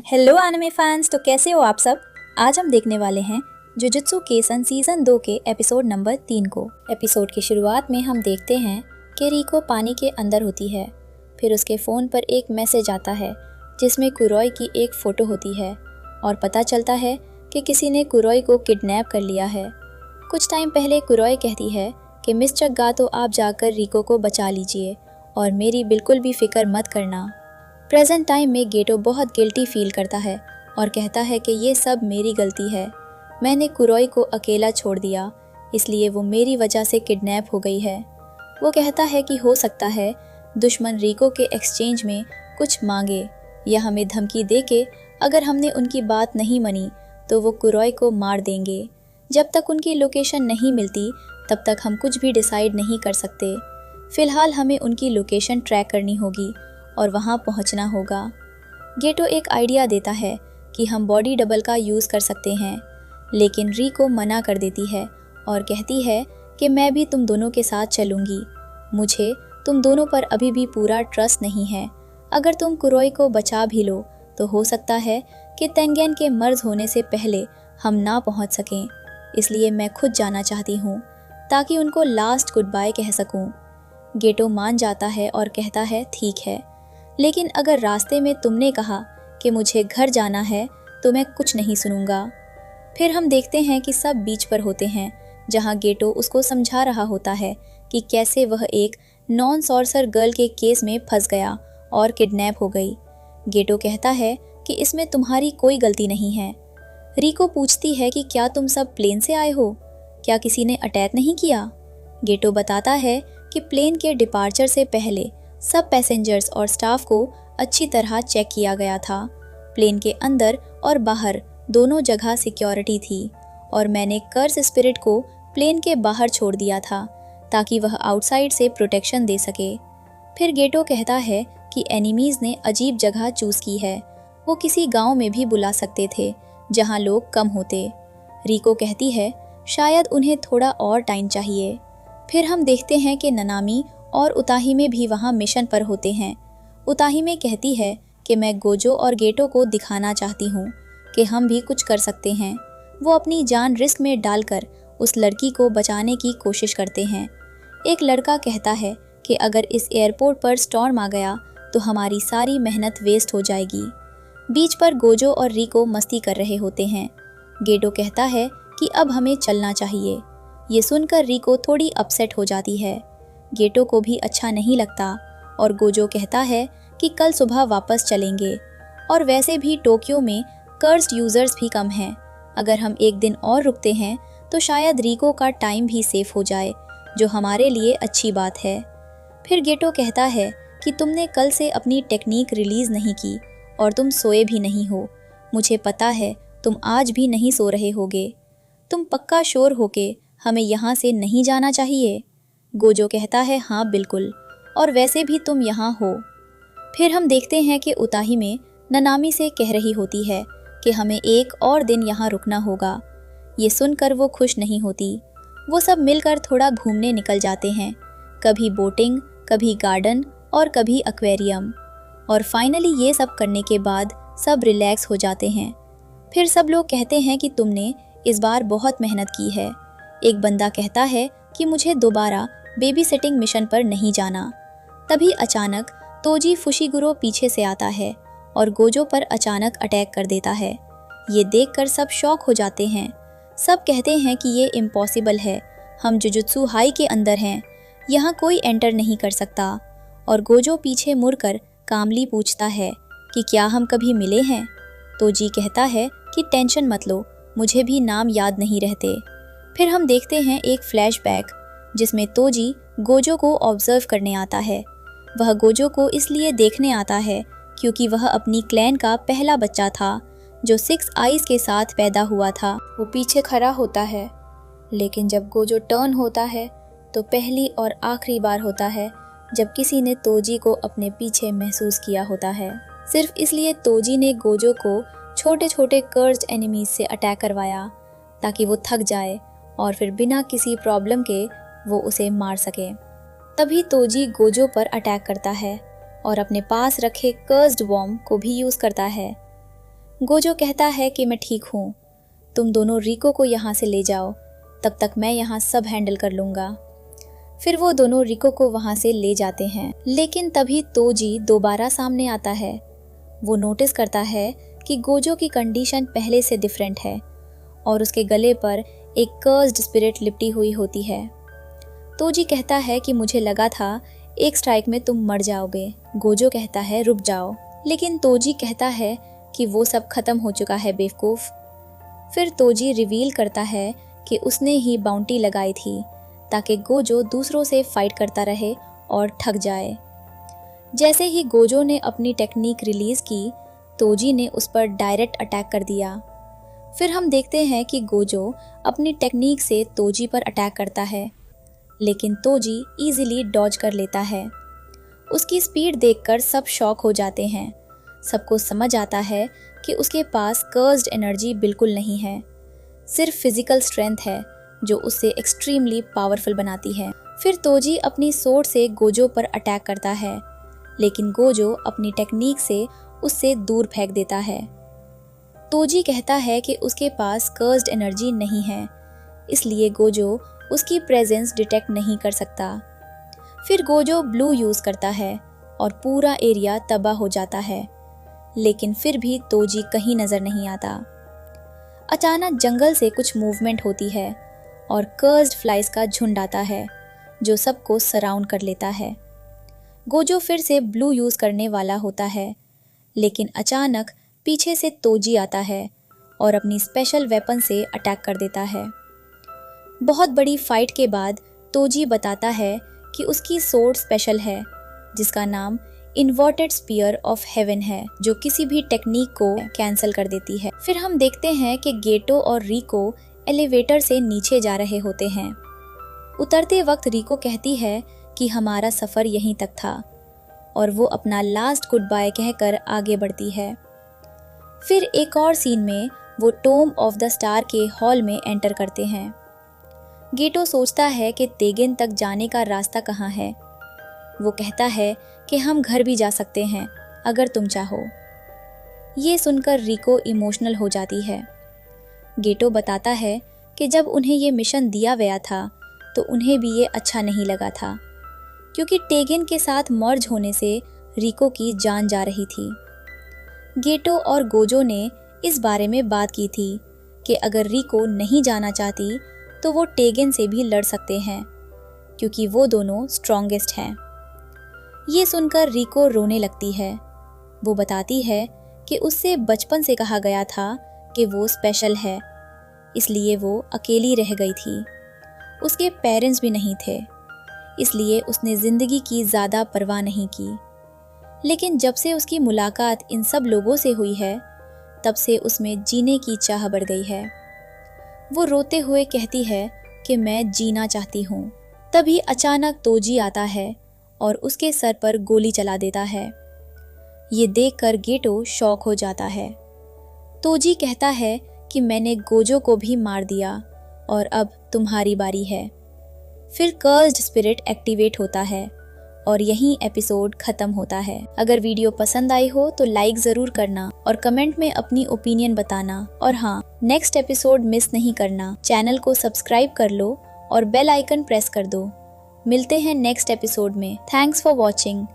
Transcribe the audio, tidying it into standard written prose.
Hello anime fans, तो कैसे हो आप सब। आज हम देखने वाले हैं जुजुत्सु केसन सीजन 2 के एपिसोड नंबर 3 को। एपिसोड की शुरुआत में हम देखते हैं कि रिको पानी के अंदर होती है। फिर उसके फ़ोन पर एक मैसेज आता है जिसमें कुरोई की एक फ़ोटो होती है और पता चलता है कि किसी ने कुरोई को किडनैप कर लिया है। कुछ टाइम पहले कुरोई कहती है कि मिस्टर गातो आप जाकर रिको को बचा लीजिए और मेरी बिल्कुल भी फिक्र मत करना। प्रेजेंट टाइम में गेटो बहुत गिल्टी फील करता है और कहता है कि ये सब मेरी गलती है, मैंने कुरोई को अकेला छोड़ दिया, इसलिए वो मेरी वजह से किडनैप हो गई है। वो कहता है कि हो सकता है दुश्मन रिको के एक्सचेंज में कुछ मांगे या हमें धमकी दे के अगर हमने उनकी बात नहीं मानी तो वो कुरोई को मार देंगे। जब तक उनकी लोकेशन नहीं मिलती तब तक हम कुछ भी डिसाइड नहीं कर सकते। फ़िलहाल हमें उनकी लोकेशन ट्रैक करनी होगी और वहाँ पहुँचना होगा। गेटो एक आइडिया देता है कि हम बॉडी डबल का यूज़ कर सकते हैं, लेकिन रिको मना कर देती है और कहती है कि मैं भी तुम दोनों के साथ चलूँगी। मुझे तुम दोनों पर अभी भी पूरा ट्रस्ट नहीं है। अगर तुम कुरोई को बचा भी लो तो हो सकता है कि तेंगेन के मर्ज होने से पहले हम ना पहुँच सकें, इसलिए मैं खुद जाना चाहती हूँ ताकि उनको लास्ट गुड बाय कह सकूँ। गेटो मान जाता है और कहता है ठीक है, लेकिन अगर रास्ते में तुमने कहा कि मुझे घर जाना है तो मैं कुछ नहीं सुनूंगा। फिर हम देखते हैं कि सब बीच पर होते हैं जहां गेटो उसको समझा रहा होता है कि कैसे वह एक नॉन सॉर्सर गर्ल के केस में फंस गया और किडनैप हो गई। गेटो कहता है कि इसमें तुम्हारी कोई गलती नहीं है। रिको पूछती है कि क्या तुम सब प्लेन से आए हो, क्या किसी ने अटैक नहीं किया। गेटो बताता है कि प्लेन के डिपार्चर से पहले सब पैसेंजर्स और स्टाफ को अच्छी तरह चेक किया गया था। प्लेन के अंदर और बाहर दोनों जगह सिक्योरिटी थी और मैंने कर्स स्पिरिट को प्लेन के बाहर छोड़ दिया था ताकि वह आउटसाइड से प्रोटेक्शन दे सके। फिर गेटो कहता है कि एनिमीज़ ने अजीब जगह चूज़ की है, वो किसी गांव में भी बुला सकते थे जहां लोग कम होते। रिको कहती है शायद उन्हें थोड़ा और टाइम चाहिए। फिर हम देखते हैं कि ननामी और उताहिमे भी वहाँ मिशन पर होते हैं। उताहिमे कहती है कि मैं गोजो और गेटो को दिखाना चाहती हूँ कि हम भी कुछ कर सकते हैं। वो अपनी जान रिस्क में डालकर उस लड़की को बचाने की कोशिश करते हैं। एक लड़का कहता है कि अगर इस एयरपोर्ट पर स्टॉर्म आ गया तो हमारी सारी मेहनत वेस्ट हो जाएगी। बीच पर गोजो और रिको मस्ती कर रहे होते हैं। गेटो कहता है कि अब हमें चलना चाहिए। ये सुनकर रिको थोड़ी अपसेट हो जाती है। गेटो को भी अच्छा नहीं लगता और गोजो कहता है कि कल सुबह वापस चलेंगे और वैसे भी टोक्यो में कर्स्ड यूज़र्स भी कम हैं। अगर हम एक दिन और रुकते हैं तो शायद रिको का टाइम भी सेफ हो जाए, जो हमारे लिए अच्छी बात है। फिर गेटो कहता है कि तुमने कल से अपनी टेक्निक रिलीज़ नहीं की और तुम सोए भी नहीं हो। मुझे पता है तुम आज भी नहीं सो रहे होगे। तुम पक्का श्योर हो के हमें यहाँ से नहीं जाना चाहिए। गोजो कहता है हाँ बिल्कुल, और वैसे भी तुम यहाँ हो। फिर हम देखते हैं कि उताहिमे ननामी से कह रही होती है कि हमें एक और दिन यहाँ रुकना होगा। ये सुनकर वो खुश नहीं होती। वो सब मिलकर थोड़ा घूमने निकल जाते हैं, कभी बोटिंग, कभी गार्डन और कभी एक्वेरियम। और फाइनली ये सब करने के बाद सब रिलैक्स हो जाते हैं। फिर सब लोग कहते हैं कि तुमने इस बार बहुत मेहनत की है। एक बंदा कहता है कि मुझे दोबारा बेबी सिटिंग मिशन पर नहीं जाना। तभी अचानक तोजी फुशिगुरो पीछे से आता है और गोजो पर अचानक अटैक कर देता है। ये देखकर सब शॉक हो जाते हैं। सब कहते हैं कि ये इम्पॉसिबल है, हम जुजुत्सु हाई के अंदर हैं, यहाँ कोई एंटर नहीं कर सकता। और गोजो पीछे मुड़कर कामली पूछता है कि क्या हम कभी मिले हैं। तोजी कहता है कि टेंशन मत लो, मुझे भी नाम याद नहीं रहते। फिर हम देखते हैं एक फ्लैशबैक जिसमें तोजी गोजो को ऑब्जर्व करने आता है। वह गोजो को इसलिए देखने आता है क्योंकि वह अपनी क्लैन का पहला बच्चा था जो 6 आइज के साथ पैदा हुआ था। वो पीछे खड़ा होता है, लेकिन जब गोजो टर्न होता है तो पहली और आखिरी बार होता है जब किसी ने तोजी को अपने पीछे महसूस किया होता है। सिर्फ इसलिए तोजी ने गोजो को छोटे छोटे कर्स्ड एनिमीज से अटैक करवाया ताकि वो थक जाए और फिर बिना किसी प्रॉब्लम के वो उसे मार सके। तभी तोजी गोजो पर अटैक करता है और अपने पास रखे कर्स्ड वॉर्म को भी यूज़ करता है। गोजो कहता है कि मैं ठीक हूँ, तुम दोनों रिको को यहाँ से ले जाओ, तब तक मैं यहाँ सब हैंडल कर लूँगा। फिर वो दोनों रिको को वहाँ से ले जाते हैं, लेकिन तभी तोजी दोबारा सामने आता है। वो नोटिस करता है कि गोजो की कंडीशन पहले से डिफरेंट है और उसके गले पर एक कर्स्ड स्पिरिट लिपटी हुई होती है। तोजी कहता है कि मुझे लगा था एक स्ट्राइक में तुम मर जाओगे। गोजो कहता है रुक जाओ, लेकिन तोजी कहता है कि वो सब खत्म हो चुका है बेवकूफ़। फिर तोजी रिवील करता है कि उसने ही बाउंटी लगाई थी ताकि गोजो दूसरों से फाइट करता रहे और थक जाए। जैसे ही गोजो ने अपनी टेक्निक रिलीज़ की, तोजी ने उस पर डायरेक्ट अटैक कर दिया। फिर हम देखते हैं कि गोजो अपनी टेक्निक से तोजी पर अटैक करता है, लेकिन तोजी इजीली डॉज कर लेता है। उसकी स्पीड देखकर सब शॉक हो जाते हैं। सबको समझ आता है कि उसके पास कर्स्ड एनर्जी बिल्कुल नहीं है, सिर्फ फिजिकल स्ट्रेंथ है जो उसे एक्सट्रीमली पावरफुल बनाती है। फिर तोजी अपनी सोर्ड से गोजो पर अटैक करता है, लेकिन गोजो अपनी टेक्निक से उससे दूर फेंक देता है। तोजी कहता है कि उसके पास कर्स्ड एनर्जी नहीं है, इसलिए गोजो उसकी प्रेजेंस डिटेक्ट नहीं कर सकता। फिर गोजो ब्लू यूज़ करता है और पूरा एरिया तबाह हो जाता है, लेकिन फिर भी तोजी कहीं नज़र नहीं आता। अचानक जंगल से कुछ मूवमेंट होती है और कर्स्ड फ्लाइज का झुंड आता है जो सबको सराउंड कर लेता है। गोजो फिर से ब्लू यूज़ करने वाला होता है, लेकिन अचानक पीछे से तोजी आता है और अपनी स्पेशल वेपन से अटैक कर देता है। बहुत बड़ी फाइट के बाद तोजी बताता है कि उसकी सोर्ड स्पेशल है, जिसका नाम इन्वर्टेड स्पीयर ऑफ हेवन है, जो किसी भी टेक्निक को कैंसिल कर देती है। फिर हम देखते हैं कि गेटो और रिको एलिवेटर से नीचे जा रहे होते हैं। उतरते वक्त रिको कहती है कि हमारा सफ़र यहीं तक था, और वो अपना लास्ट गुड बाय कहकर आगे बढ़ती है। फिर एक और सीन में वो टोम ऑफ द स्टार के हॉल में एंटर करते हैं। गेटो सोचता है कि तेगिन तक जाने का रास्ता कहाँ है। वो कहता है कि हम घर भी जा सकते हैं अगर तुम चाहो। ये सुनकर रिको इमोशनल हो जाती है। गेटो बताता है कि जब उन्हें ये मिशन दिया गया था तो उन्हें भी ये अच्छा नहीं लगा था, क्योंकि टेगिन के साथ मर्ज होने से रिको की जान जा रही थी। गेटो और गोजो ने इस बारे में बात की थी कि अगर रिको नहीं जाना चाहती तो वो टेगिन से भी लड़ सकते हैं, क्योंकि वो दोनों स्ट्रॉन्गेस्ट हैं। ये सुनकर रिको रोने लगती है। वो बताती है कि उससे बचपन से कहा गया था कि वो स्पेशल है, इसलिए वो अकेली रह गई थी। उसके पेरेंट्स भी नहीं थे, इसलिए उसने ज़िंदगी की ज़्यादा परवाह नहीं की। लेकिन जब से उसकी मुलाकात इन सब लोगों से हुई है, तब से उसमें जीने की चाह बढ़ गई है। वो रोते हुए कहती है कि मैं जीना चाहती हूँ। तभी अचानक तोजी आता है और उसके सर पर गोली चला देता है। ये देखकर गेटो शॉक हो जाता है। तोजी कहता है कि मैंने गोजो को भी मार दिया और अब तुम्हारी बारी है। फिर कर्स्ड स्पिरिट एक्टिवेट होता है और यहीं एपिसोड खत्म होता है। अगर वीडियो पसंद आई हो तो लाइक ज़रूर करना और कमेंट में अपनी ओपिनियन बताना। और हाँ, नेक्स्ट एपिसोड मिस नहीं करना। चैनल को सब्सक्राइब कर लो और बेल आइकन प्रेस कर दो। मिलते हैं नेक्स्ट एपिसोड में। Thanks for watching.